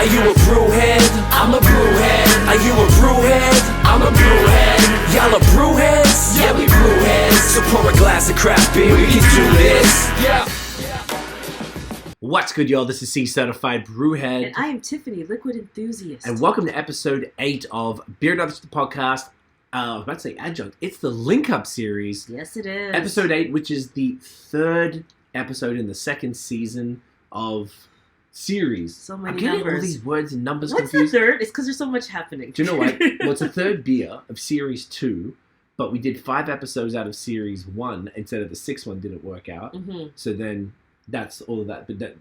Are you a brewhead? I'm a brewhead. Are you a brewhead? I'm a brewhead. Y'all are brewheads? Yeah, we brewheads. So pour a glass of craft beer, we can do this. Yeah. What's good, y'all? This is Cee Certified Brewhead. And I am Tiffany, Liquid Enthusiast. And welcome to episode 8 of Beer and Others, the podcast. I was about to say adjunct. It's the Link Up series. Yes, it is. Episode 8, which is the third episode in the second season of series. So many I'm getting numbers. all these words and numbers What's confused. the third? It's because there's so much happening. Do you know what? Well, it's a third beer of series 2, but we did 5 episodes out of series 1 instead of the 6th one didn't work out. Mm-hmm. So then that's all of that, but that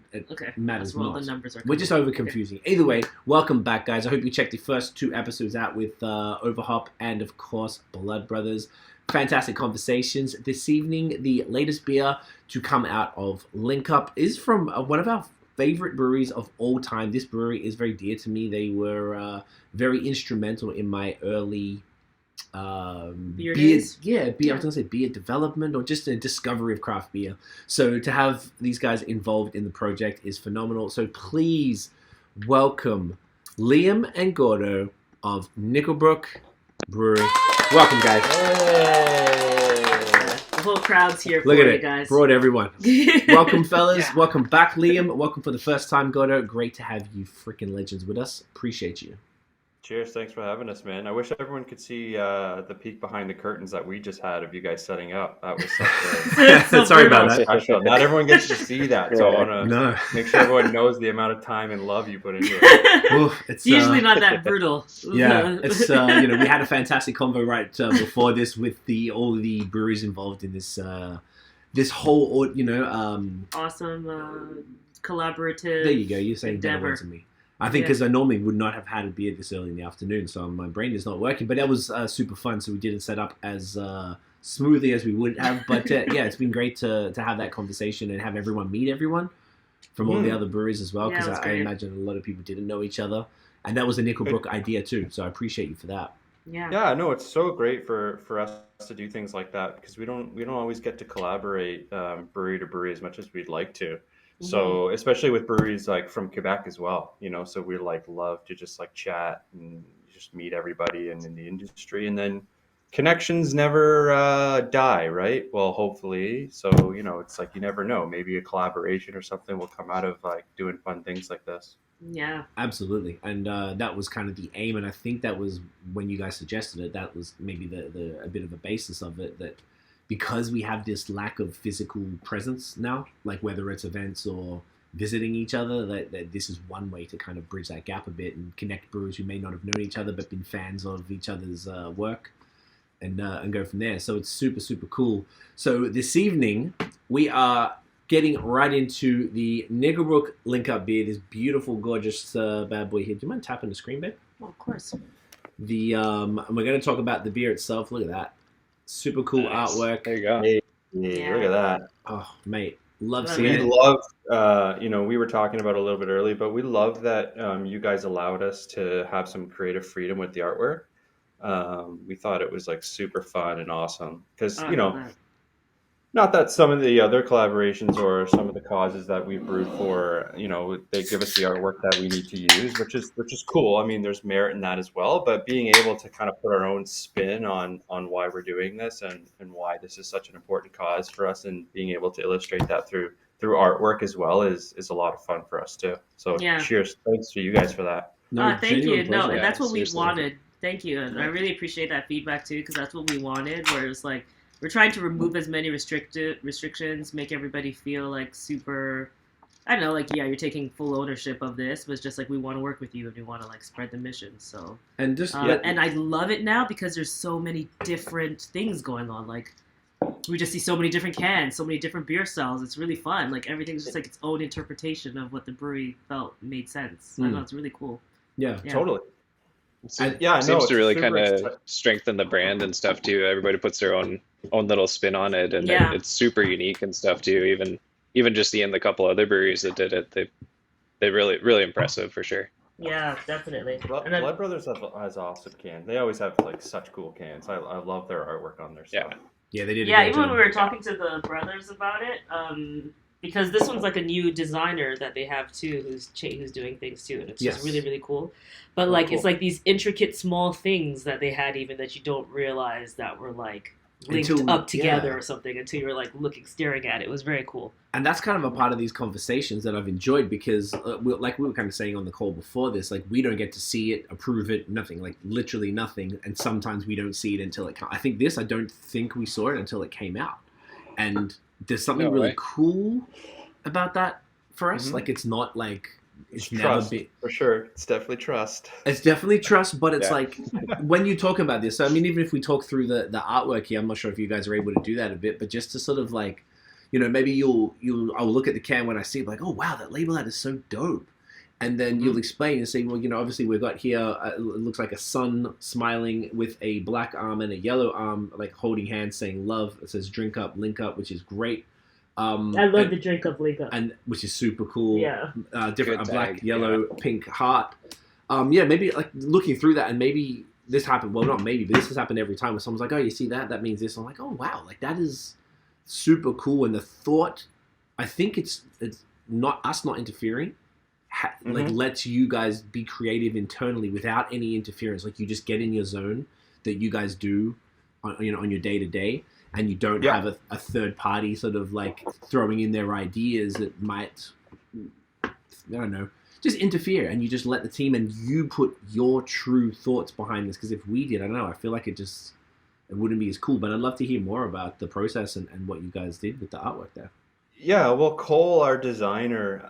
matters That's where all not. the numbers are We're just over confusing. Either way, welcome back, guys. I hope you checked the first 2 episodes out with Overhop and, of course, Blood Brothers. Fantastic conversations. This evening, the latest beer to come out of Link Up is from one of our favorite breweries of all time. This brewery is very dear to me. They were very instrumental in my early beer days? I was going to say beer development or just a discovery of craft beer. So to have these guys involved in the project is phenomenal. So please welcome Liam and Gordo of Nickelbrook Brewery. Welcome, guys. The whole crowd's here for Look at you it. guys. Brought everyone. Welcome, fellas. Yeah. Welcome back, Liam. Welcome for the first time, Gordo. Great to have you freaking legends with us. Appreciate you. Cheers, thanks for having us, man. I wish everyone could see the peek behind the curtains that we just had of you guys setting up. That was such So Sorry about that. special. Not everyone gets to see that, so I want to make sure everyone knows the amount of time and love you put into it. Oof, It's usually not that brutal. Yeah, it's we had a fantastic convo right before this with all the breweries involved in this this whole awesome collaborative. There you go. You're saying better endeavor. words than me. I think because I normally would not have had a beer this early in the afternoon, so my brain is not working. But that was super fun, so we didn't set up as smoothly as we would have. But yeah, it's been great to have that conversation and have everyone meet everyone from all the other breweries as well, because I imagine a lot of people didn't know each other. And that was a Nickelbrook idea too, so I appreciate you for that. Yeah, no, it's so great for us to do things like that because we don't always get to collaborate brewery to brewery as much as we'd like to. So especially with breweries like from Quebec as well, so we love to just chat and just meet everybody in the industry, and then connections never die, right? Well, hopefully. So it's you never know. Maybe a collaboration or something will come out of doing fun things like this. Yeah, absolutely. And that was kind of the aim, and I think that was when you guys suggested it. That was maybe a bit of a basis of it, that because we have this lack of physical presence now, whether it's events or visiting each other, that this is one way to kind of bridge that gap a bit and connect brewers who may not have known each other but been fans of each other's work and go from there. So it's super, super cool. So this evening, we are getting right into the Nickelbrook Link Up beer, this beautiful, gorgeous bad boy here. Do you mind tapping the screen, babe? well, of course. And we're going to talk about the beer itself. Look at that. Super cool artwork. There you go. Hey, look at that. Oh, mate. Love We seeing it. love, we were talking about it a little bit early, but we love that you guys allowed us to have some creative freedom with the artwork. We thought it was super fun and awesome because, not that some of the other collaborations or some of the causes that we've brewed for, they give us the artwork that we need to use, which is cool. I mean, there's merit in that as well, but being able to kind of put our own spin on why we're doing this and why this is such an important cause for us, and being able to illustrate that through artwork as well is a lot of fun for us too. So cheers. Thanks to you guys for that. No, thank you. No, pleasure. and that's what we seriously. wanted. Thank you. And I really appreciate that feedback too, because that's what we wanted, where it's we're trying to remove as many restrictions, make everybody feel super, I don't know, you're taking full ownership of this, but it's just we want to work with you and we want to spread the mission. So and just and I love it now because there's so many different things going on. We just see so many different cans, so many different beer styles. It's really fun. Everything's just its own interpretation of what the brewery felt made sense. I don't know, it's really cool. Yeah. Totally. It seems to really kind of strengthen the brand and stuff too. Everybody puts their own little spin on it, and it's super unique and stuff too. Even just seeing the couple other breweries that did it, they really impressive for sure. Yeah, definitely. Blood Brothers has awesome cans. They always have such cool cans. I love their artwork on their stuff. Yeah, they did. Yeah, even when we were talking to the brothers about it, because this one's like a new designer that they have too, who's doing things too, and it's just really, really cool. But like it's like these intricate small things that they had even that you don't realize that were like linked up together or something until you were like staring at it. It was very cool. And that's kind of a part of these conversations that I've enjoyed because, like we were kind of saying on the call before this, like we don't get to see it, approve it, nothing, like literally nothing. And sometimes we don't see it until it comes. I don't think we saw it until it came out. And there's something really cool about that for us. Like it's not like it's never been for sure. It's definitely trust. It's definitely trust, but it's like when you talk about this. So I mean, even if we talk through the artwork here, I'm not sure if you guys are able to do that a bit, but just to sort of like, you know, maybe I'll look at the can when I see it, like, oh wow, that label art is so dope, and then you'll explain and say, well, you know, obviously we've got here, it looks like a sun smiling with a black arm and a yellow arm, like holding hands, saying love. It says drink up, link up, which is great. I love the drink up, link up, and which is super cool. Yeah, different black, yellow, pink heart. Maybe like looking through that, and maybe this happened. Well, not maybe, but this has happened every time. Where someone's like, "Oh, you see that? That means this." I'm like, "Oh, wow! Like that is super cool." And the thought, I think it's not us not interfering. Like lets you guys be creative internally without any interference. Like you just get in your zone that you guys do, on your day to day. And you don't have a third party sort of like throwing in their ideas that might, I don't know, just interfere. And you just let the team and you put your true thoughts behind this. Because if we did, I don't know, I feel like it wouldn't be as cool. But I'd love to hear more about the process and what you guys did with the artwork there. Yeah, well, Cole, our designer,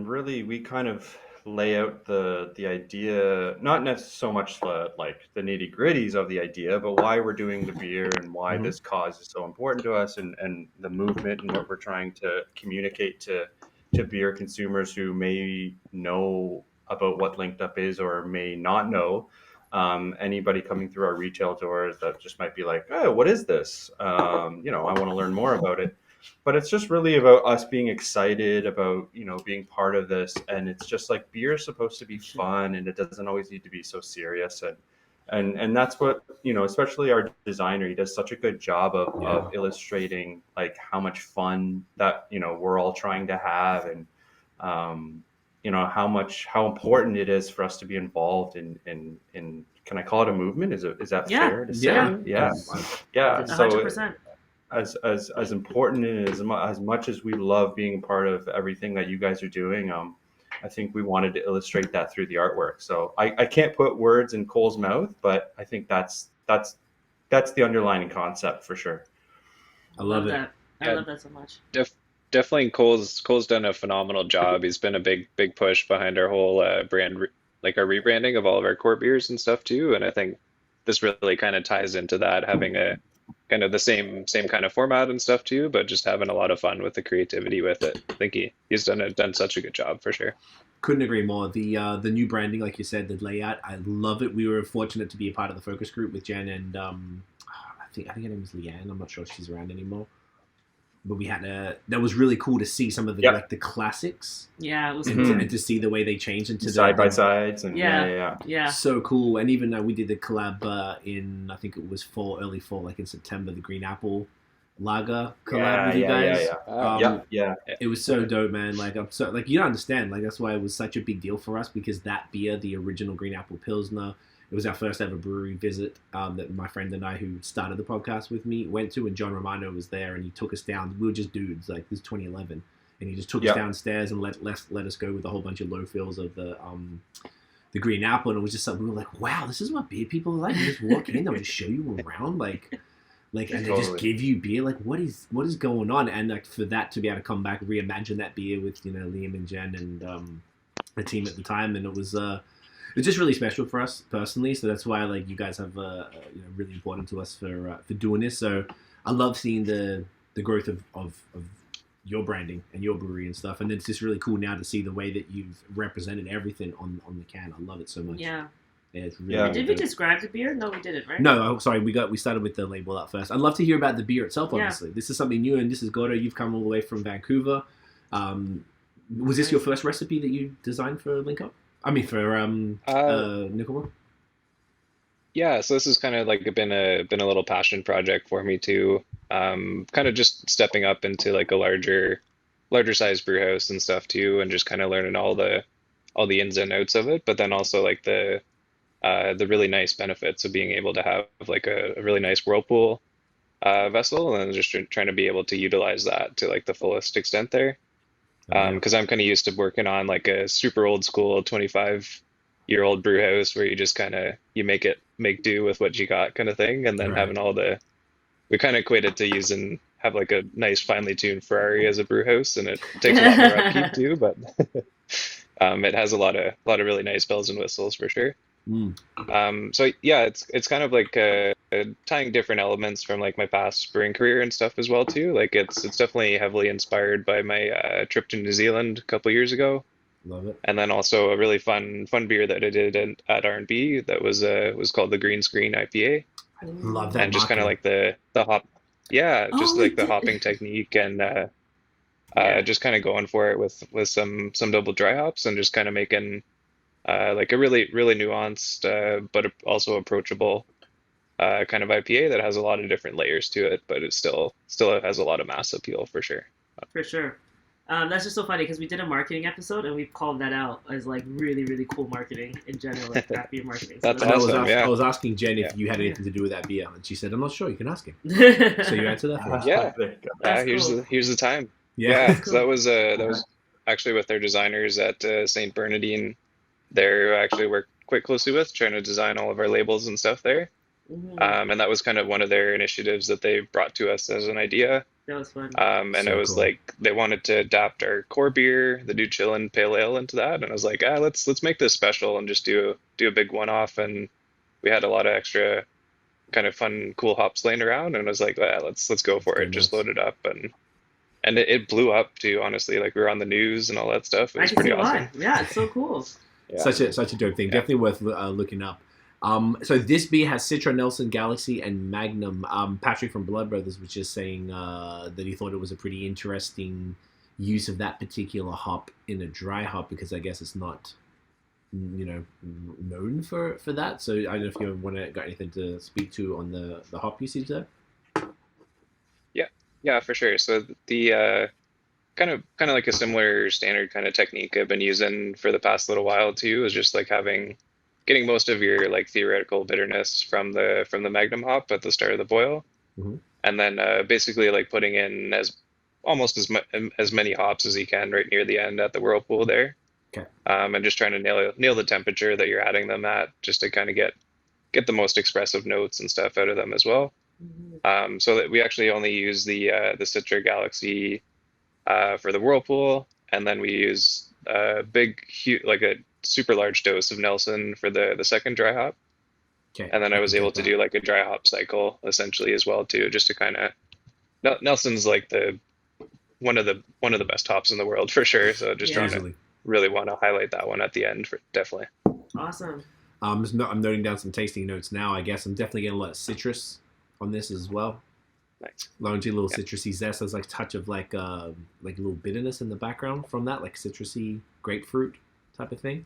really, we kind of lay out the idea, not necessarily so much like the nitty gritties of the idea, but why we're doing the beer and why this cause is so important to us, and the movement and what we're trying to communicate to beer consumers who may know about what Linked Up is or may not know. Anybody coming through our retail doors that just might be like, oh, what is this? I want to learn more about it. But it's just really about us being excited about, being part of this. And it's just like beer is supposed to be fun, and it doesn't always need to be so serious. And that's what, especially our designer, he does such a good job of illustrating like how much fun that, we're all trying to have, and, how important it is for us to be involved in can I call it a movement? Is that fair to say? Yeah. 100%. As important and as much as we love being part of everything that you guys are doing, I think we wanted to illustrate that through the artwork. So I can't put words in Cole's mouth, but I think that's the underlying concept for sure. I love that. I love that so much. Definitely, Cole's done a phenomenal job. He's been a big push behind our whole brand, like our rebranding of all of our core beers and stuff too. And I think this really kind of ties into that, having a kind of the same kind of format and stuff too, but just having a lot of fun with the creativity with it. I think he's done such a good job for sure. Couldn't agree more. The new branding, like you said, the layout, I love it. We were fortunate to be a part of the focus group with Jen and I think her name was Leanne. I'm not sure if she's around anymore. But we had that was really cool to see some of the like the classics. Yeah, it was cool. And to see the way they changed into side by sides and yeah. So cool. And even we did the collab in, I think it was early fall, like in September, the Green Apple Lager collab with you guys. Yeah. It was so dope, man. Like I'm so you don't understand. Like that's why it was such a big deal for us, because that beer, the original Green Apple Pilsner, it was our first ever brewery visit that my friend and I, who started the podcast with me, went to, and John Romano was there, and he took us down. We were just dudes, like this is 2011, and he just took us downstairs and let us go with a whole bunch of low fills of the Green Apple, and it was just something we were like, wow, this is what beer people are like. You just walk in, they'll just show you around, and they just give you beer. Like what is going on? And like for that to be able to come back, reimagine that beer with Liam and Jen and the team at the time, and it was. It's just really special for us personally, so that's why like you guys have really important to us for doing this. So I love seeing the growth of your branding and your brewery and stuff, and it's just really cool now to see the way that you've represented everything on the can. I love it so much. Yeah, it's really Did we describe the beer? No, we didn't, right? No, sorry, we started with the label out first. I'd love to hear about the beer itself. Obviously, this is something new, and this is Gordo. You've come all the way from Vancouver. Was this your first recipe that you designed for Link Up? I mean, for Nipple? Yeah, so this has kind of like been a little passion project for me too. Kind of just stepping up into like a larger larger size brew house and stuff too, and just kind of learning all the ins and outs of it, but then also like the really nice benefits of being able to have like a really nice whirlpool vessel, and just trying to be able to utilize that to like the fullest extent there. Because I'm kind of used to working on like a super old school 25-year-old brew house where you just kind of make do with what you got kind of thing, and then having we kind of equate it to have like a nice finely tuned Ferrari as a brew house, and it takes a lot more upkeep too, but it has a lot of really nice bells and whistles for sure. So yeah, it's kind of like tying different elements from like my past brewing career and stuff as well too. Like it's definitely heavily inspired by my trip to New Zealand a couple years ago. Love it. And then also a really fun beer that I did at R&B that was called the Green Screen Ipa. I love that. And just kind of like the hop, the hopping technique, and just kind of going for it with some double dry hops, and just kind of making like a really nuanced but also approachable kind of IPA that has a lot of different layers to it, but it still has a lot of mass appeal for sure. For sure. That's just so funny because we did a marketing episode and we've called that out as like really cool marketing in general, like craft beer marketing. So That's awesome. I was asking Jen if you had anything to do with that beer, and she said, "I'm not sure. You can ask him." So you answered that for us. Here's the time. So that was actually with their designers at St. Bernardine. They're actually worked quite closely with trying to design all of our labels and stuff there. And that was kind of one of their initiatives that they brought to us as an idea. That was fun. And it was cool. Like they wanted to adapt our core beer, the New Chillin' Pale Ale, into that. And I was like, let's make this special and just do a big one-off. And we had a lot of extra kind of fun, cool hops laying around. And I was like, let's go for it. Just load it up, and it blew up too. Honestly, like we were on the news and all that stuff. It was pretty awesome. Yeah, it's so cool. Yeah. Such a dope thing. Definitely worth looking up. So this beer has Citra, Nelson, Galaxy, and Magnum. Patrick from Blood Brothers was just saying that he thought it was a pretty interesting use of that particular hop in a dry hop, because I guess it's not, known for that. So I don't know if you got anything to speak to on the hop usage there. Yeah, for sure. So the kind of like a similar standard kind of technique I've been using for the past little while too is just like getting most of your like theoretical bitterness from the Magnum hop at the start of the boil, and then basically like putting in as many hops as you can right near the end at the whirlpool there, and just trying to nail the temperature that you're adding them at, just to kind of get the most expressive notes and stuff out of them as well. So that we actually only use the Citra Galaxy for the whirlpool, and then we use a super large dose of Nelson for the second dry hop. And then I was able to do like a dry hop cycle essentially as well too, just to kind of Nelson's like one of the best hops in the world for sure. So just trying to really want to highlight that one at the end definitely. Awesome. I'm noting down some tasting notes now. I guess I'm definitely getting a lot of citrus on this as well. Nice. Largely a little citrusy zest. There's like a touch of like a little bitterness in the background from that, like citrusy grapefruit type of thing.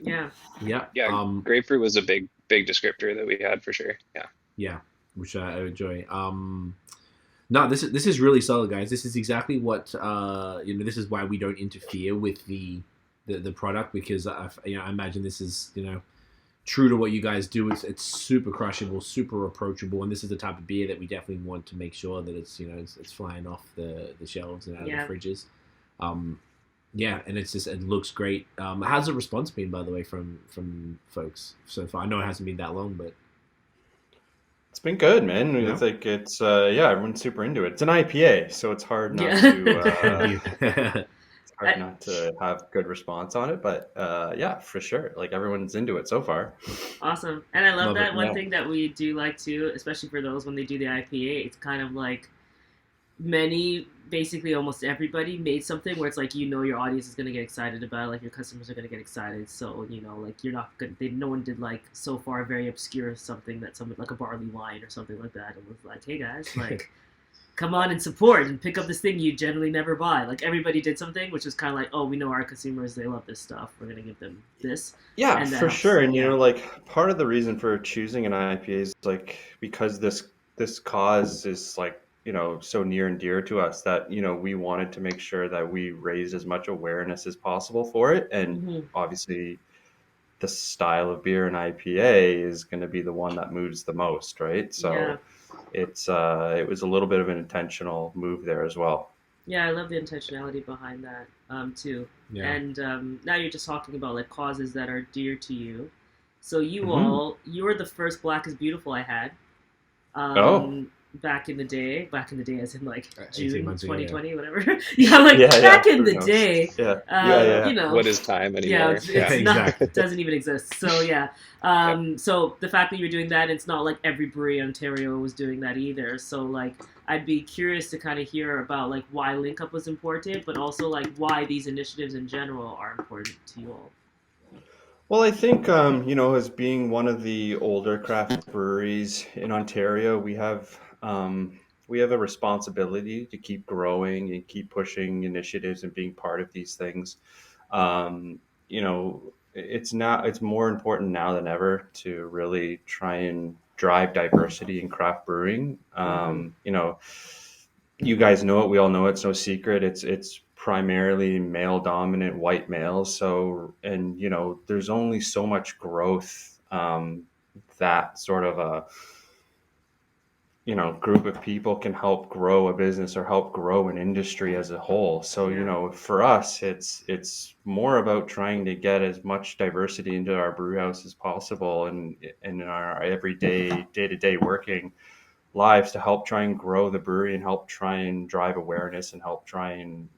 Yeah. Grapefruit was a big descriptor that we had for sure. Yeah, which I enjoy. No, this is really solid, guys. This is exactly what this is why we don't interfere with the product, because I imagine this is true to what you guys do. It's super crushable, super approachable, and this is the type of beer that we definitely want to make sure that it's it's flying off the shelves and out of the fridges. And it looks great. How's the response been, by the way, from folks so far? I know it hasn't been that long, but it's been good, man. I think it's everyone's super into it. It's an IPA, so it's hard not to not to have good response on it, but for sure, like everyone's into it so far. Awesome. And I love that one thing that we do like too, especially for those when they do the IPA, it's kind of like basically almost everybody made something where it's like your audience is going to get excited about it, like your customers are going to get excited, so like you're not good. No one did like so far very obscure something that something like a barley wine or something like that. It was like, hey guys, like come on and support and pick up this thing you generally never buy. Like everybody did something, which is kind of like, oh, we know our consumers, they love this stuff, we're going to give them this. Yeah, and for sure. And like part of the reason for choosing an IPA is like because this cause is like so near and dear to us that, we wanted to make sure that we raise as much awareness as possible for it. And obviously the style of beer and IPA is going to be the one that moves the most, right? So it was a little bit of an intentional move there as well. Yeah, I love the intentionality behind that too. Yeah. And now you're just talking about like causes that are dear to you. So you were the first Black is Beautiful I had. Back in the day as in like June 2020, whatever. Back in the day. What is time anymore? It's not, it doesn't even exist. So so the fact that you're doing that, it's not like every brewery in Ontario was doing that either. So like I'd be curious to kind of hear about like why Link Up was important, but also like why these initiatives in general are important to you all. Well, I think, as being one of the older craft breweries in Ontario, we have a responsibility to keep growing and keep pushing initiatives and being part of these things. It's more important now than ever to really try and drive diversity in craft brewing. You guys know it, we all know it's no secret. It's primarily male dominant white males. So, and there's only so much growth that sort of a group of people can help grow a business or help grow an industry as a whole. So, for us, it's more about trying to get as much diversity into our brew house as possible and in our everyday day-to-day working lives to help try and grow the brewery and help try and drive awareness and help try and,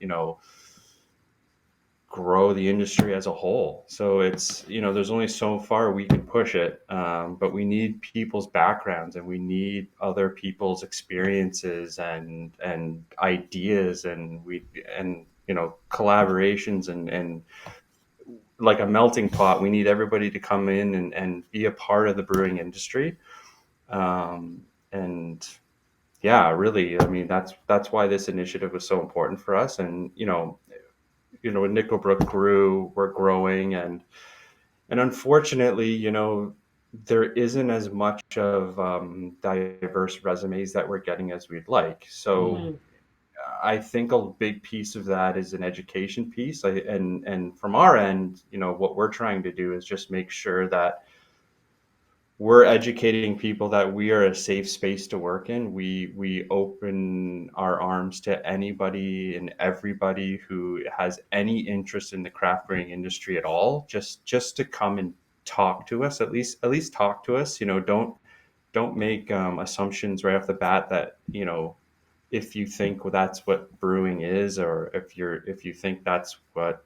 grow the industry as a whole. So it's, there's only so far we can push it, but we need people's backgrounds and we need other people's experiences and ideas and collaborations and like a melting pot. We need everybody to come in and be a part of the brewing industry. Really, I mean, that's why this initiative was so important for us. And, when Nickelbrook grew, we're growing and unfortunately, there isn't as much of diverse resumes that we're getting as we'd like. So I think a big piece of that is an education piece. And from our end, what we're trying to do is just make sure that we're educating people that we are a safe space to work in. We open our arms to anybody and everybody who has any interest in the craft brewing industry at all, just to come and talk to us, at least talk to us. Don't make assumptions right off the bat that, if you think that's what brewing is, or if you think that's what,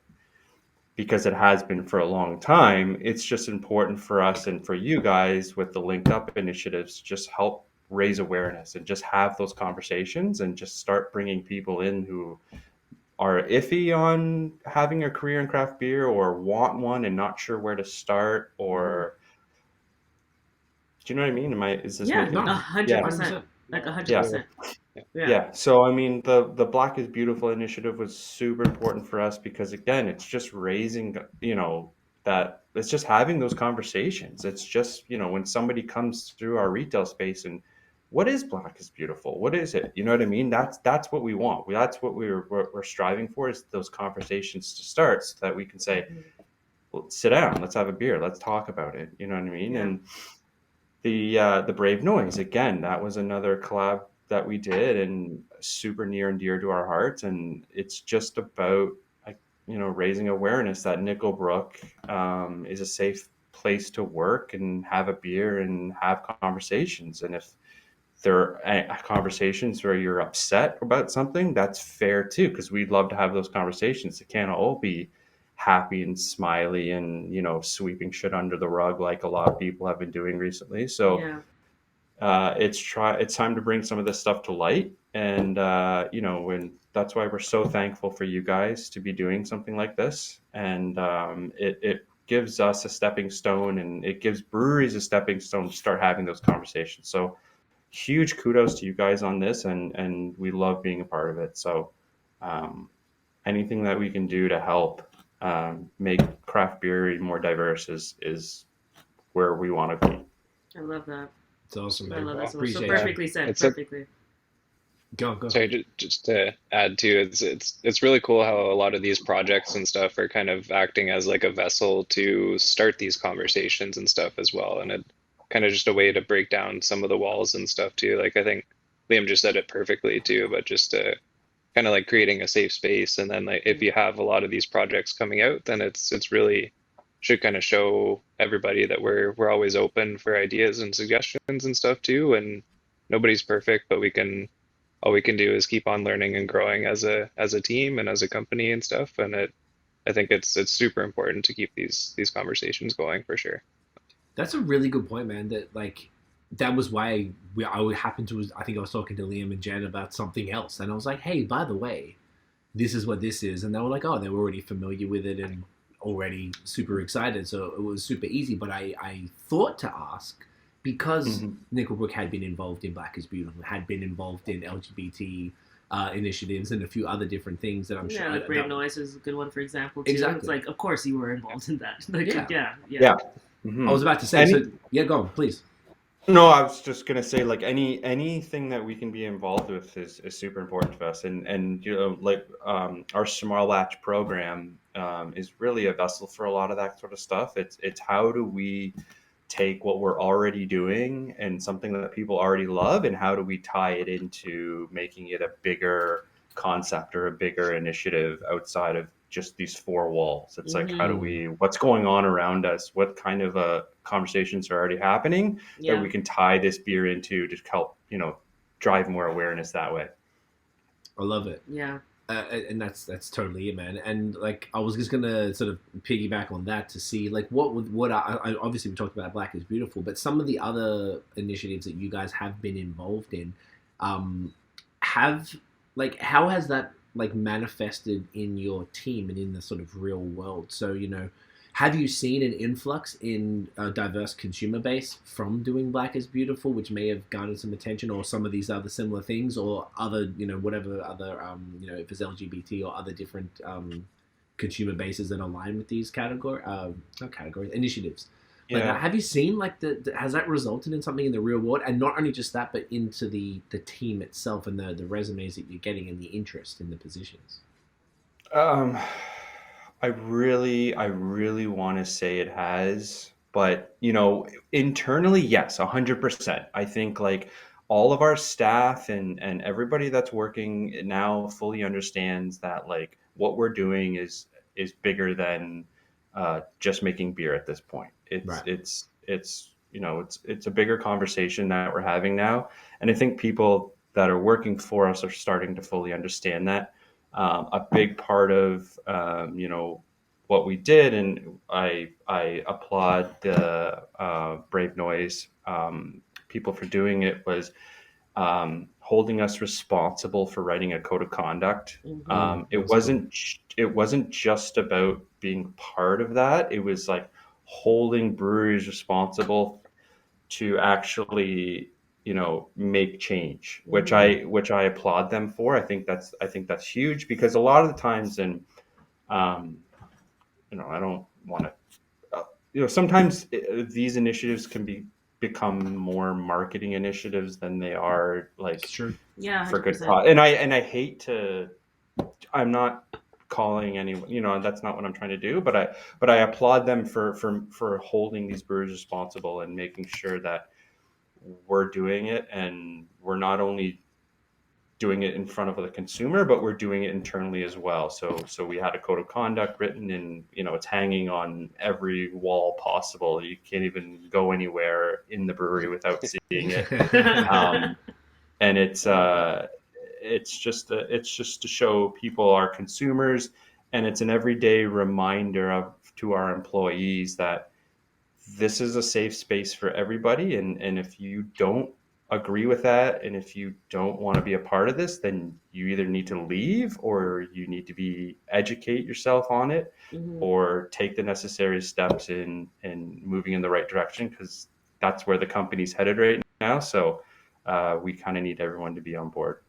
because it has been for a long time. It's just important for us and for you guys with the Linked Up initiatives to just help raise awareness and just have those conversations and just start bringing people in who are iffy on having a career in craft beer or want one and not sure where to start, or do you know what I mean? Is this 100%. Like 100%. Yeah. So, I mean, the Black is Beautiful initiative was super important for us because, again, it's just raising, that it's just having those conversations. It's just, when somebody comes through our retail space and what is Black is Beautiful? What is it? You know what I mean? That's what we want. That's what we're striving for, is those conversations to start so that we can say, well, sit down, let's have a beer, let's talk about it. You know what I mean? Yeah. And the Brave Noise, again, that was another collab that we did and super near and dear to our hearts. And it's just about, raising awareness that Nickelbrook is a safe place to work and have a beer and have conversations. And if there are conversations where you're upset about something, that's fair too, because we'd love to have those conversations. It can't all be happy and smiley and, sweeping shit under the rug like a lot of people have been doing recently. So it's time to bring some of this stuff to light. And, and that's why we're so thankful for you guys to be doing something like this. And it gives us a stepping stone, and it gives breweries a stepping stone to start having those conversations. So huge kudos to you guys on this, and we love being a part of it. So anything that we can do to help make craft beer more diverse is where we want to be. I love that. It's awesome, man. I love that. Appreciate so perfectly said. It's perfectly. Go. Sorry, just to add to it's really cool how a lot of these projects and stuff are kind of acting as like a vessel to start these conversations and stuff as well, and it kind of just a way to break down some of the walls and stuff too. Like I think Liam just said it perfectly too, but just to kind of like creating a safe space, and then like if you have a lot of these projects coming out, then it's really should kind of show everybody that we're always open for ideas and suggestions and stuff too, and nobody's perfect, but all we can do is keep on learning and growing as a team and as a company and stuff. And I think it's super important to keep these conversations going for sure. That's a really good point, man. That was why I happened to, I think I was talking to Liam and Jen about something else. And I was like, hey, by the way, this is what this is. And they were like, oh, they were already familiar with it and already super excited. So it was super easy. But I thought to ask, because Nickelbrook had been involved in Black is Beautiful, had been involved in LGBT initiatives and a few other different things that I'm sure. Yeah, Brave Noise is a good one, for example, too. Exactly. It's like, of course you were involved in that. Yeah. Mm-hmm. I was about to say, go on, please. No, I was just gonna say, like, anything that we can be involved with is super important to us, and you know, like our small batch program is really a vessel for a lot of that sort of stuff. It's how do we take what we're already doing and something that people already love, and how do we tie it into making it a bigger concept or a bigger initiative outside of just these four walls. It's like, how do we, what's going on around us, what kind of conversations are already happening that we can tie this beer into to help, you know, drive more awareness that way. I love it. Yeah. And that's totally it, man. And like, I was just gonna sort of piggyback on that to see like what I obviously we talked about Black is Beautiful, but some of the other initiatives that you guys have been involved in, how has that like manifested in your team and in the sort of real world? So, you know, have you seen an influx in a diverse consumer base from doing Black is Beautiful, which may have garnered some attention, or some of these other similar things, or other, you know, whatever other, you know, if it's LGBT or other different consumer bases that align with these initiatives? Like, have you seen like has that resulted in something in the real world, and not only just that, but into the team itself and the resumes that you're getting and the interest in the positions? I really want to say it has, but you know, internally, yes, 100%. I think like all of our staff and everybody that's working now fully understands that like what we're doing is bigger than just making beer at this point. It's you know, it's a bigger conversation that we're having now, and I think people that are working for us are starting to fully understand that. A big part of you know, what we did, and I applaud the Brave Noise people for doing it, was holding us responsible for writing a code of conduct. It wasn't just about being part of that. It was like holding breweries responsible to actually, you know, make change, which I applaud them for. I think that's huge, because a lot of the times, and you know, I don't want to, you know, sometimes these initiatives can become more marketing initiatives than they are like for good cause. And I hate to, I'm not calling anyone, you know, that's not what I'm trying to do, but I applaud them for holding these brewers responsible and making sure that we're doing it, and we're not only doing it in front of the consumer, but we're doing it internally as well. So we had a code of conduct written, and you know, it's hanging on every wall possible. You can't even go anywhere in the brewery without seeing it. And it's just to show people, our consumers, and it's an everyday reminder to our employees that this is a safe space for everybody. And if you don't agree with that, and if you don't want to be a part of this, then you either need to leave, or you need to educate yourself on it, or take the necessary steps in moving in the right direction, because that's where the company's headed right now. So we kind of need everyone to be on board.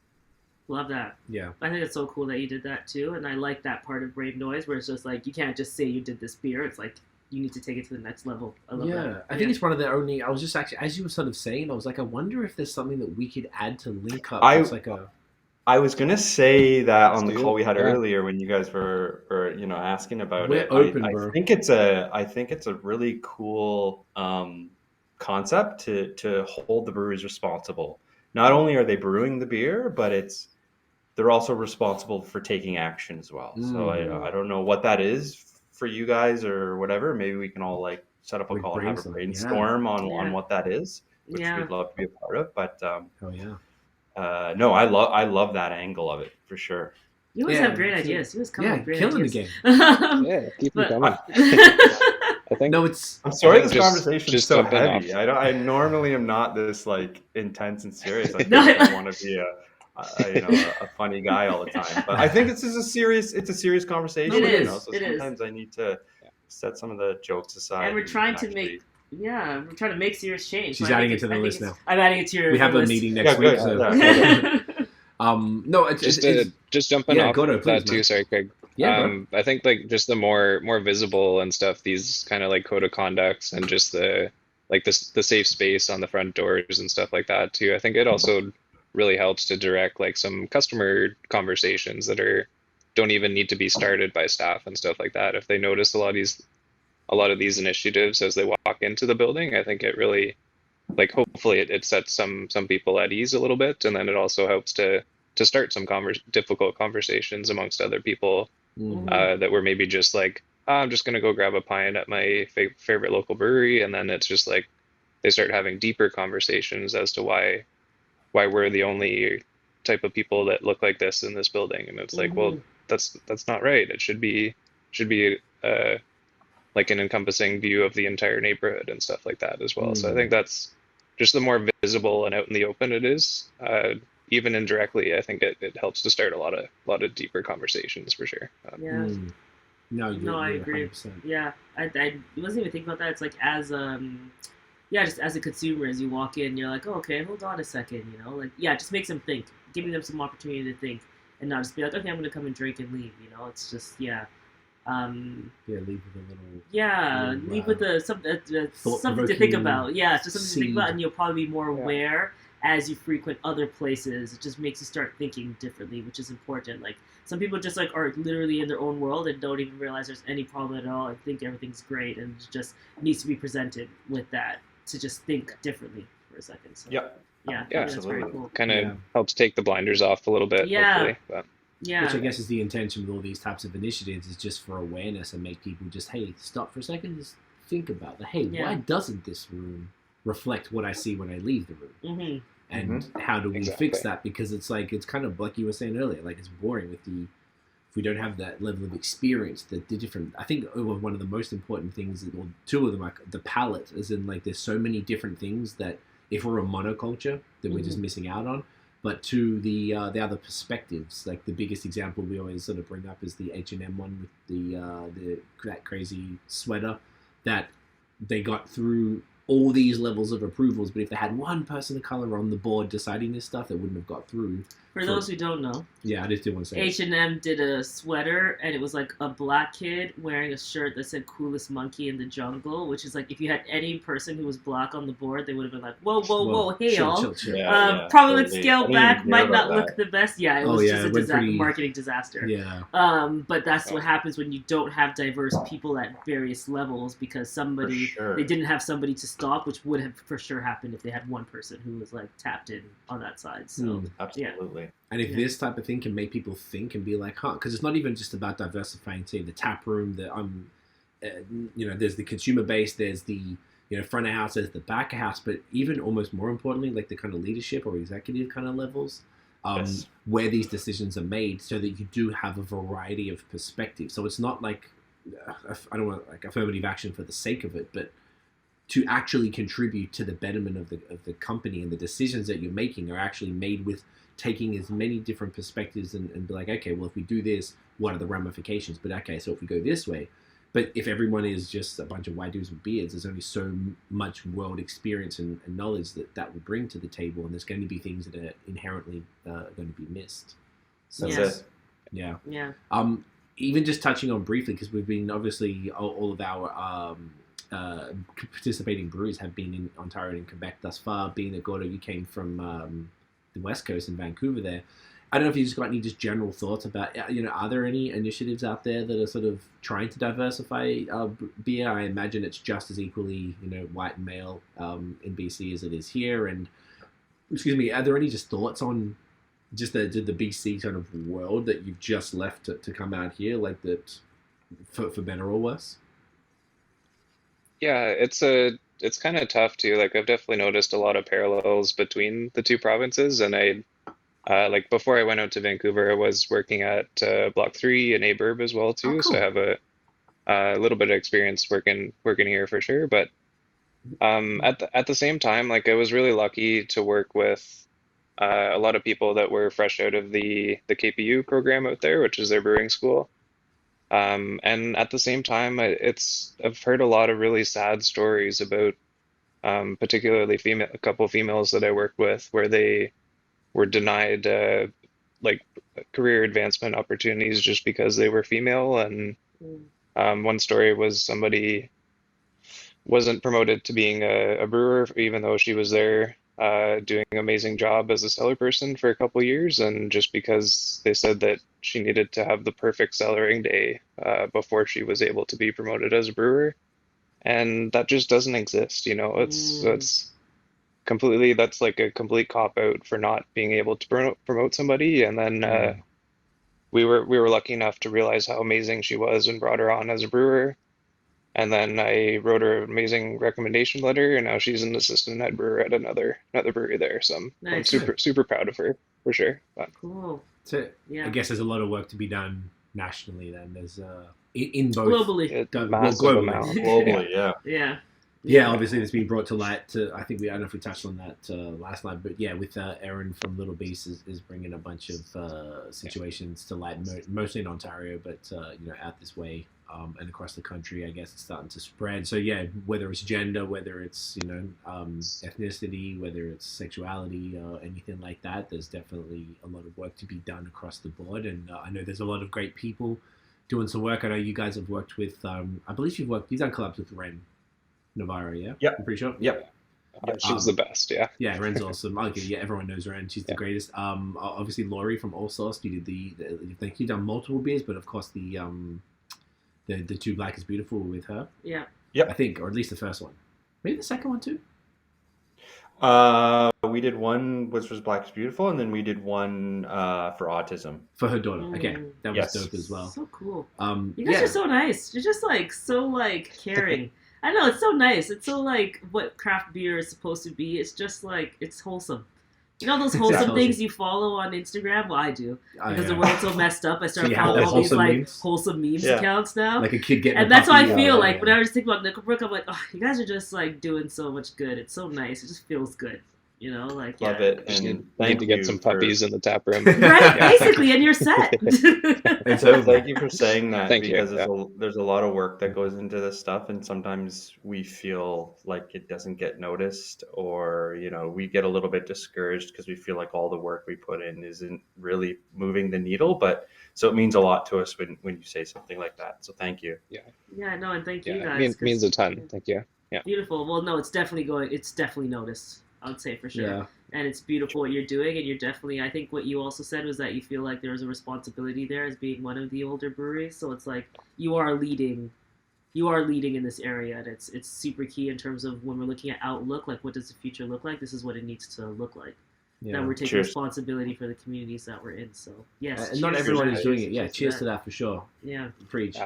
Love that. Yeah. I think it's so cool that you did that too. And I like that part of Brave Noise, where it's just like, you can't just say you did this beer. It's like, you need to take it to the next level. I love that. I think it's one of the only, I was just actually, as you were sort of saying, I was like, I wonder if there's something that we could add to link up. I was gonna say that on the call we had earlier when you guys were asking about We're it. open, I bro. think it's a really cool concept to hold the breweries responsible. Not only are they brewing the beer, but they're also responsible for taking action as well. So I don't know what that is for you guys or whatever. Maybe we can all like set up a call and have a brainstorm on what that is, which we'd love to be a part of. But no, I love that angle of it for sure. You always have great ideas. You always come up with great killing ideas. the Yeah, keep them coming. I think. No, I'm sorry this conversation is so heavy. I normally am not this like intense and serious. I want to be a funny guy all the time. But I think it's a serious conversation. It is. So sometimes I need to set some of the jokes aside. And we're trying to make serious change. She's adding it to the list now. I'm adding it to your. We have a meeting next week. No, just jumping off Gordo, that too. Sorry, Craig. Yeah, I think like just the more visible and stuff, these kind of like code of conducts and just the safe space on the front doors and stuff like that too. I think it also really helps to direct like some customer conversations that don't even need to be started by staff and stuff like that. If they notice a lot of these initiatives as they walk into the building, I think it really like hopefully it sets some people at ease a little bit, and then it also helps to start some difficult conversations amongst other people that were maybe just like, I'm just going to go grab a pint at my favorite local brewery. And then it's just like, they start having deeper conversations as to why we're the only type of people that look like this in this building. And it's like, well, that's not right. It should be like an encompassing view of the entire neighborhood and stuff like that as well. So I think that's just the more visible and out in the open it is, even indirectly, I think it helps to start a lot of deeper conversations for sure. No, I agree. 100%. Yeah, I wasn't even thinking about that. It's like just as a consumer, as you walk in, you're like, oh, okay, hold on a second, it just makes them think, giving them some opportunity to think, and not just be like, okay, I'm gonna come and drink and leave. It's just leave with a little. Leave with something to think about. Yeah, it's just something to think about, and you'll probably be more aware as you frequent other places. It just makes you start thinking differently, which is important. Like some people just like are literally in their own world and don't even realize there's any problem at all. I think everything's great, and it just needs to be presented with that to just think differently for a second. So, yeah, absolutely. That's very cool. Kind of helps take the blinders off a little bit. Hopefully, but. Yeah. Which I guess is the intention with all these types of initiatives, is just for awareness and make people just, hey, stop for a second, just think about that. Hey, why doesn't this room reflect what I see when I leave the room? And how do we fix that? Because it's like, it's kind of like you were saying earlier, like it's boring if we don't have that level of experience, the different, I think one of the most important things, or two of them, like the palette, as in like there's so many different things that if we're a monoculture, that we're just missing out on. But to the other perspectives, like the biggest example we always sort of bring up is the H&M one with that crazy sweater that they got through all these levels of approvals, but if they had one person of color on the board deciding this stuff, they wouldn't have got through. For those who don't know, I just do want to say H&M did a sweater, and it was like a black kid wearing a shirt that said "Coolest Monkey in the Jungle," which is like if you had any person who was black on the board, they would have been like, "Whoa, hey y'all." Probably would scale back, might not look the best. Yeah, it was just a marketing disaster. Yeah. But that's what happens when you don't have diverse people at various levels, because they didn't have somebody to stop, which would have for sure happened if they had one person who was like tapped in on that side. So absolutely. And if this type of thing can make people think and be like, because it's not even just about diversifying, say the tap room, there's the consumer base, there's the front of house, there's the back of house, but even almost more importantly, like the kind of leadership or executive kind of levels, where these decisions are made, so that you do have a variety of perspectives. So it's not like I don't want like affirmative action for the sake of it, but to actually contribute to the betterment of the company, and the decisions that you're making are actually made with taking as many different perspectives and be like, okay, well, if we do this, what are the ramifications? But okay, so if we go this way, but if everyone is just a bunch of white dudes with beards, there's only so much world experience and knowledge that would bring to the table, and there's going to be things that are inherently going to be missed. So yeah. Even just touching on briefly, because we've been obviously all of our participating breweries have been in Ontario and Quebec thus far. Being that Gordo, you came from the West Coast in Vancouver there, I don't know if you just got any just general thoughts about, are there any initiatives out there that are sort of trying to diversify beer? I imagine it's just as equally, white and male in BC as it is here. And, are there any just thoughts on just the BC kind of world that you've just left to come out here, like that, for better or worse? Yeah, it's kind of tough too. Like I've definitely noticed a lot of parallels between the two provinces, and like before I went out to Vancouver, I was working at Block 3 in Aberb as well too. Oh, cool. So I have a little bit of experience working here for sure. But at the same time, like I was really lucky to work with a lot of people that were fresh out of the KPU program out there, which is their brewing school. And at the same time, I've heard a lot of really sad stories about particularly a couple of females that I worked with where they were denied like career advancement opportunities just because they were female. And one story was somebody wasn't promoted to being a brewer, even though she was there doing an amazing job as a cellar person for a couple of years, and just because they said that she needed to have the perfect cellaring day before she was able to be promoted as a brewer. And that just doesn't exist, it's completely, that's like a complete cop out for not being able to promote somebody. And then we were lucky enough to realize how amazing she was and brought her on as a brewer. And then I wrote her an amazing recommendation letter, and now she's an assistant head brewer at another brewery there. So I'm super proud of her for sure. But. Cool. So yeah. I guess there's a lot of work to be done nationally. Then there's in both globally. Globally, yeah. Yeah, obviously it's been brought to light. I think I don't know if we touched on that last night, but yeah, with Erin from Little Beast is bringing a bunch of situations to light, mostly in Ontario, but out this way and across the country. I guess it's starting to spread. So yeah, whether it's gender, whether it's ethnicity, whether it's sexuality, anything like that, there's definitely a lot of work to be done across the board. And I know there's a lot of great people doing some work. I know you guys have worked with. I believe you've done collabs with Ren Navarro, yeah? Yep. I'm pretty sure. Yep. She's the best, yeah. Yeah, Ren's awesome. Everyone knows Ren. She's the greatest. Obviously, Laurie from All Sauce, you did you've done multiple beers, but of course the Two Black is Beautiful with her. Yeah. Yep. I think, or at least the first one. Maybe the second one too? We did one which was Black is Beautiful, and then we did one for autism. For her daughter. Okay. That was dope as well. So cool. You guys are so nice. You're just so caring. I know, it's so nice. It's so what craft beer is supposed to be. It's just it's wholesome. You know those wholesome things you follow on Instagram? Well, I do. Because the world's so messed up, I started following all these wholesome memes accounts now. Like a kid getting and that's how I feel. When I was thinking about Nickelbrook, I'm like, oh, you guys are just doing so much good. It's so nice. It just feels good. Love it. And need to get some puppies in the tap room. Right, basically, and you're set. And so thank you for saying that. Thank because you. There's a lot of work that goes into this stuff, and sometimes we feel like it doesn't get noticed, or we get a little bit discouraged because we feel like all the work we put in isn't really moving the needle. But so it means a lot to us when you say something like that. So thank you. Yeah, no, and thank you guys. It means a ton. Thank you. Yeah. Beautiful. Well, no, it's definitely noticed. I would say for sure. Yeah. And it's beautiful what you're doing, and you're definitely, I think what you also said was that you feel like there's a responsibility there as being one of the older breweries. So it's you are leading in this area, and it's super key in terms of when we're looking at outlook, what does the future look like? This is what it needs to look like. Yeah. That we're taking responsibility for the communities that we're in. So yes. And not everyone is doing it. Yeah, cheers to that for sure. Yeah. Preach.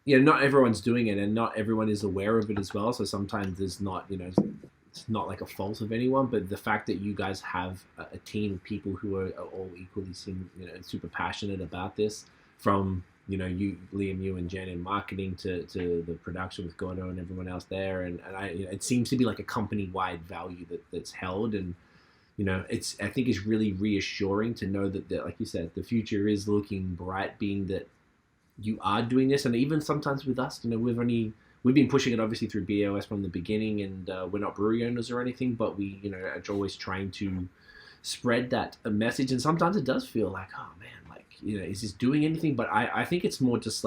Yeah, not everyone's doing it, and not everyone is aware of it as well. So sometimes there's not, it's not like a fault of anyone, but the fact that you guys have a team of people who are all equally super passionate about this, from you, Liam, you and Jen in marketing to the production with Gordo and everyone else there, and it seems to be like a company-wide value that's held, and I think it's really reassuring to know that like you said, the future is looking bright, being that you are doing this. And even sometimes with us, we've been pushing it obviously through BAOS from the beginning, and we're not brewery owners or anything, but we, are always trying to spread that message. And sometimes it does feel like, oh man, is this doing anything? But I think it's more just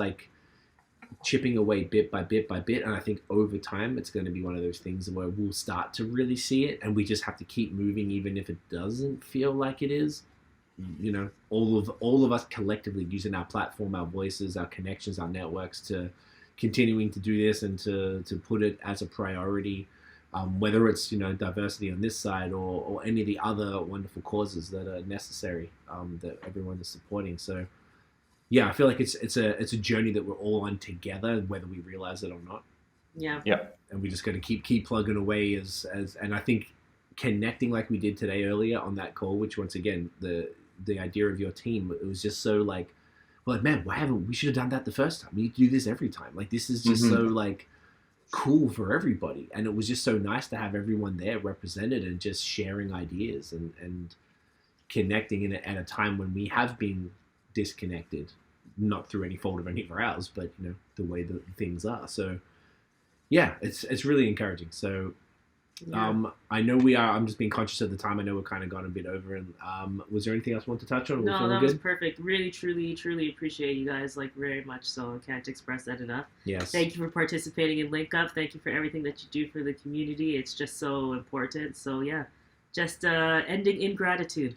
chipping away bit by bit by bit. And I think over time, it's going to be one of those things where we'll start to really see it, and we just have to keep moving, even if it doesn't feel like it is. you know, all of us collectively using our platform, our voices, our connections, our networks to continuing to do this and to put it as a priority, whether it's, you know, diversity on this side or any of the other wonderful causes that are necessary, that everyone is supporting. So yeah, I feel like it's a journey that we're all on together, whether we realize it or not. Yeah. And we just got to keep plugging away as and I think connecting like we did today earlier on that call, which once again, the idea of your team, it was just so like, man, we should have done that the first time. We do this every time. Like, this is just so like cool for everybody. And it was just so nice to have everyone there represented and just sharing ideas and connecting at a time when we have been disconnected, not through any fault of any of ours, but, you know, the way that things are. So yeah, it's really encouraging. So I know I'm just being conscious of the time. I know we're kind of gone a bit over. And was there anything else you want to touch on? No, that was perfect. Really, truly appreciate you guys, like, very much so. I can't express that enough. Yes. Thank you for participating in Link Up. Thank you for everything that you do for the community. It's just so important. So yeah, just ending in gratitude.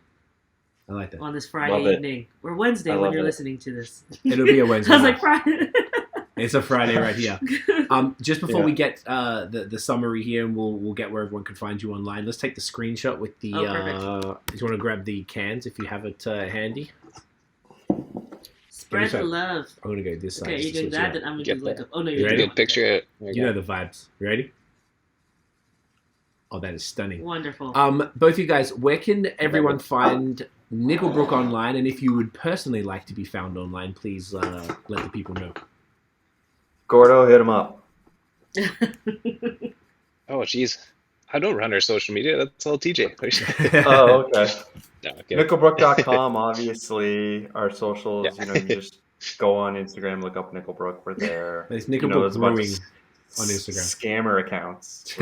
I like that. On this Friday evening. Or Wednesday when you're listening to this. It'll be a Wednesday. I was like, Friday. It's a Friday right here. Just before we get the summary here, and we'll get where everyone can find you online. Let's take the screenshot with the. Do you want to grab the cans if you have it handy? Spread the love. I'm gonna go this side. Okay, you're doing that. Then I'm gonna do like a. Oh no, you're ready. Good picture. You know the vibes. You ready? Oh, that is stunning. Wonderful. Both of you guys, where can everyone find Nickelbrook online? And if you would personally like to be found online, please let the people know. Gordo, hit him up. Oh, jeez. I don't run our social media. That's all TJ. Oh, okay. No, okay. Nickelbrook.com, obviously. Our socials, you know, you just go on Instagram, look up Nickelbrook. We're there. It's Nickelbrook Brewing on Instagram. Scammer accounts.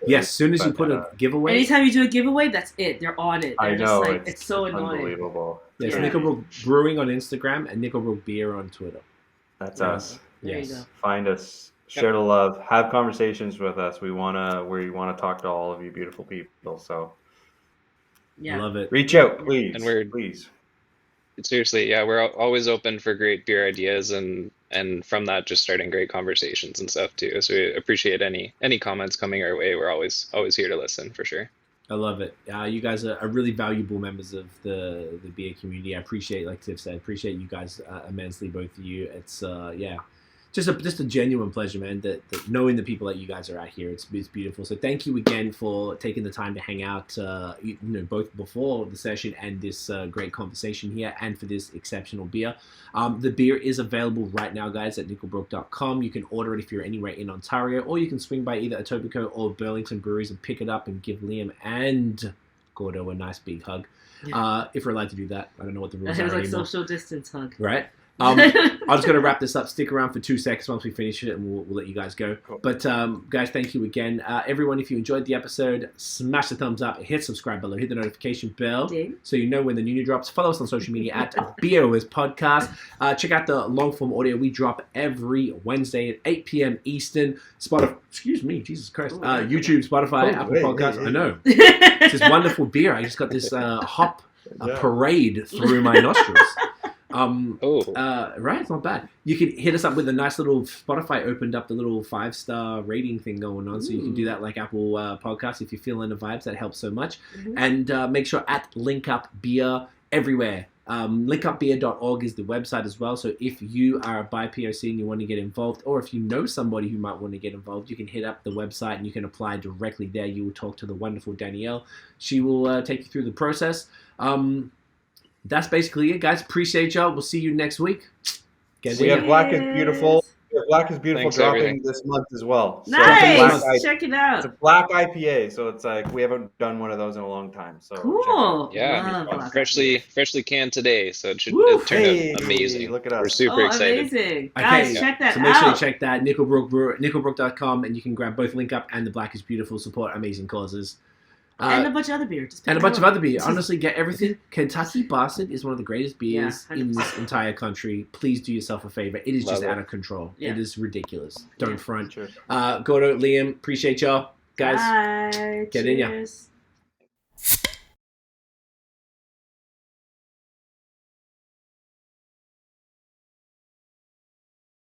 Yes, as soon as you put a giveaway. Anytime you do a giveaway, that's it. They're on it. They're I know. Just like, it's so annoying. Unbelievable. Yes, Nickelbrook Brewing on Instagram and Nickelbrook Beer on Twitter. That's us. There you go. Find us, share the love, have conversations with us. We wanna talk to all of you beautiful people. So I love it. Reach out, please. And please. Seriously, yeah, we're always open for great beer ideas and from that just starting great conversations and stuff too. So we appreciate any comments coming our way. We're always here to listen for sure. I love it. You guys are really valuable members of the beer community. I appreciate, like Tiff said, appreciate you guys immensely, both of you. It's just a genuine pleasure, man. That knowing the people that you guys are out here, it's beautiful. So thank you again for taking the time to hang out, both before the session and this great conversation here, and for this exceptional beer. The beer is available right now, guys, at nickelbrook.com. You can order it if you're anywhere in Ontario, or you can swing by either Etobicoke or Burlington breweries and pick it up and give Liam and Gordo a nice big hug. If we're allowed to do that. I don't know what the rules are anymore. Like social distance hug. Right? I'm just going to wrap this up. Stick around for 2 seconds once we finish it, and we'll let you guys go. Cool. But guys, thank you again. Everyone, if you enjoyed the episode, smash the thumbs up, hit subscribe below, hit the notification bell so you know when the new drops. Follow us on social media at BAOS Podcast. Check out the long form audio we drop every Wednesday at 8 p.m. Eastern. Excuse me, Jesus Christ. YouTube, Spotify, Apple Podcasts. I know. It's this wonderful beer. I just got this hop parade through my nostrils. Right, it's not bad. You can hit us up with a nice little Spotify opened up the little 5-star rating thing going on, so you can do that like Apple Podcasts if you're feeling the vibes. That helps so much. And make sure at Link Up Beer everywhere. Linkupbeer.org is the website as well. So if you are a BIPOC and you want to get involved, or if you know somebody who might want to get involved, you can hit up the website and you can apply directly there. You will talk to the wonderful Danielle. She will take you through the process. That's basically it, guys. Appreciate y'all. We'll see you next week. We have Black is Beautiful. Black is Beautiful dropping this month as well. Nice. Check it out. It's a black IPA, so it's like we haven't done one of those in a long time. So cool. Yeah, freshly canned today, so it turned out amazing. Look at us. We're super excited. Amazing. Guys, check that out. So make sure you check that Nickelbrook.com, and you can grab both Link Up and the Black is Beautiful. Support amazing causes. And a bunch of other beer. And a bunch of other beer. Honestly, get everything. Kentucky Bastard is one of the greatest beers in this entire country. Please do yourself a favor. It is just out of control. Yeah. It is ridiculous. Don't front. Sure. Gordo, Liam, appreciate y'all. Guys, Bye. Get in ya.